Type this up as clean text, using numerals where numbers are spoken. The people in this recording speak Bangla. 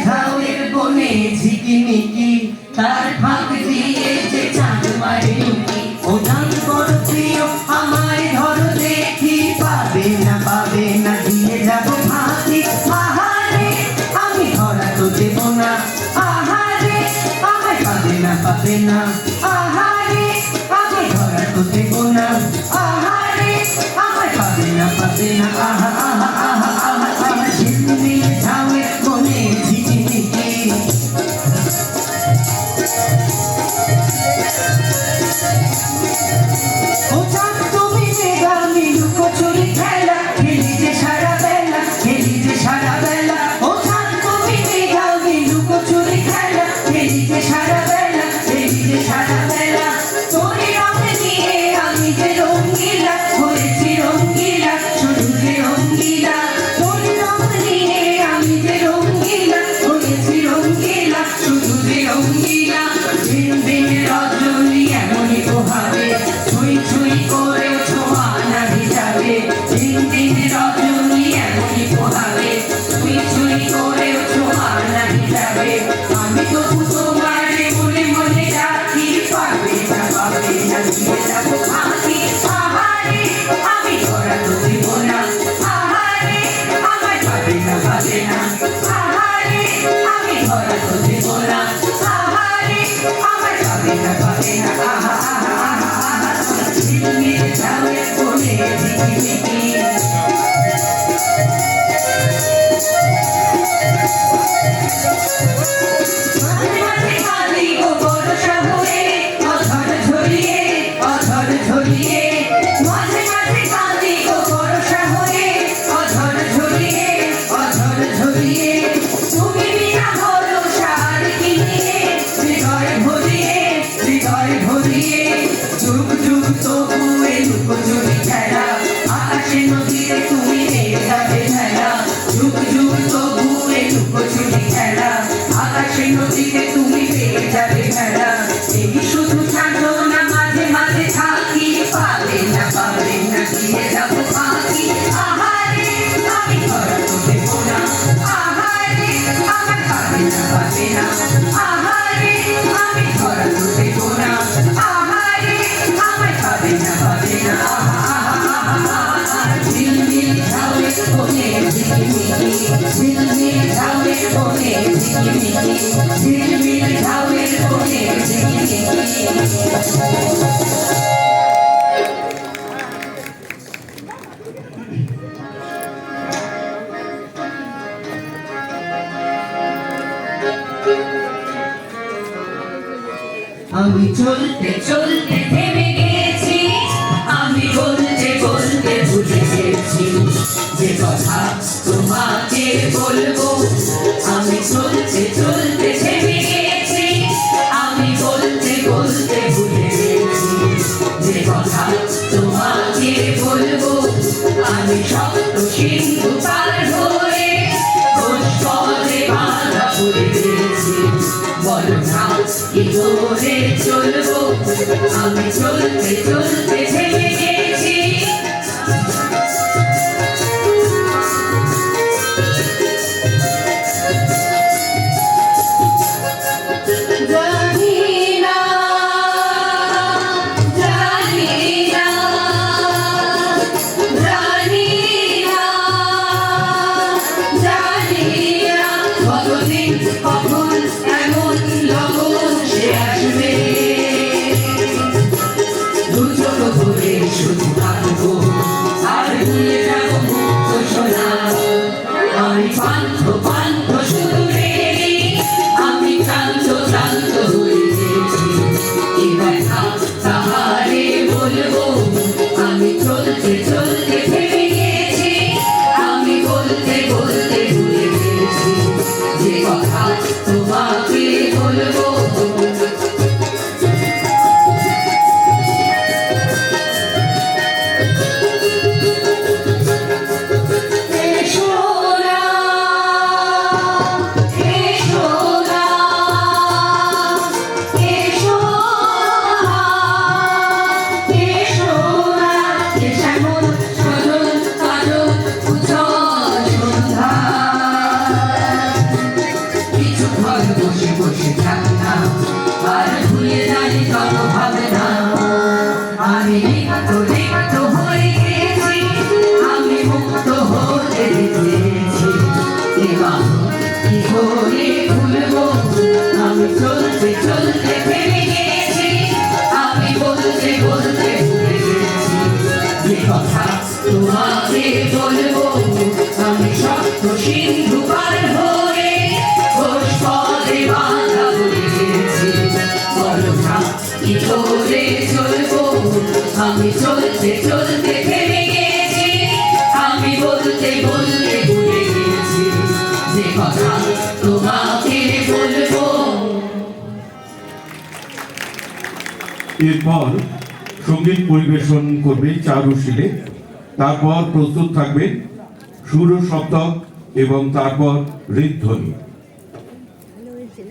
ঝাউয়ের বনে ঝিকিমিকি তার ফাঁক দিয়ে যে চাঁদ মারে ও চাঁদ বড় প্রিয় আমায় ধরো দেখি পাবে না দিয়ে যাবো ফাঁকি আহারে আমি ধরা তো দেব না আহারে আমায় পাবে না আহারে আমি ধরা তো দেব না আহারে আমায় পাবে না আহা আহা আহা আহা আহা ঝিলমিল ঝাউয়ের বনে ঝিকিমিকি ও চাঁদ তুমি মেঘামি লুকোচুরি খেলা খেলি যে সারা বেলা ও চাঁদ তুমি মেঘামি লুকোচুরি খেলা খেলি যে সারা বেলা তোরে রং নিয়ে আমি যে রঙ্গিলা হয়েছি রঙ্গিলা শুধু যে রঙ্গিলা তোরে রং নিয়ে আমি যে রঙ্গিলা হয়েছি রঙ্গিলা শুধু যে রঙ্গিলা দিন দিন রজনী এমনই পোহাবে ছুঁই ছুঁই করে ছোঁয়া না ভিজাবে দিন দিন রজনী এমনই পোহাবে ছুঁই ছুঁই করে ছোঁয়া না ভিজাবে আমি তবু তোমারে মনে মনে রাখি পাবে না দিয়ে যাবো ফাঁকি আহারে আমি ধরা তো দেব না আহারে আমায় পাবে না আহারে আমি ধরা তো দেব না আহারে আমায় পাবে না আহা আহা আহা আহা ঝিলমিল ঝাউয়ের বনে ঝিকিমিকি মাঝে মাঝে কাঁদি গো বর্ষা হয়ে অঝর ঝরিয়ে মাঝে মাঝে কাঁদি গো বর্ষা হয়ে অঝর ঝরিয়ে তুমি বিনা ভরসা আর কি নিয়ে হৃদয় ভরিয়ে যুগ যুগ তবু এ লুকোচুরি খেলা আকাশে নদীতে তুমি নিয়ে যাবে ভেলা যুগ যুগ তবু এ লুকোচুরি খেলা আকাশে নদীতে তুমি পেয়ে যাবে ভেলা এই শুধু ছাড়ো না মাঝে মাঝে থাকি পাবে না দিয়ে যাবো ফাঁকি আহারে আমি ধরা তো দেব না আহারে আমার পাবে না আহারে আমি ধরা তো দেব না আহারে আমায় পাবে না আহা আহা আহা আহা ঝিলমিল ঝাউয়ের বনে ঝিকিমিকি ঝিলমিল ঝাউয়ের বনে ঝিকিমিকি ঝিলমিল ঝাউয়ের বনে ঝিকিমিকি আমি চলতে চলতে থেমে গেছি আমি বলতে বলতে ভুলে গেছি যে কথা তোমাকে বলবো আমি চলতে চলতে থেমে গেছি আমি বলতে বলতে ভুলে গেছি যে কথা তোমাকে বলবো আমি সপ্ত সিন্ধু পার হয়ে ঘোষ করে বাধা পড়ে গেছি বলো না কি করে চলবো আমি চলতে চলতে থেমে গেছি কখন এমন লগন সে আসবে তোমাকে বলবো আমি সপ্ত সিন্ধু পার হয়ে ঘোষ পদে বাধা পড়েছি বলো না কি করে চলবো আমি চলতে চলতে থেমে গেছি আমি বলতে বলতে ভুলে গেছি যে কথা তোমাকে বলবো। এরপর সঙ্গীত পরিবেশন করবে চারুশীলে, তারপর প্রস্তুত থাকবে সুর সপ্তক এবং তারপর হৃদধ্বনি।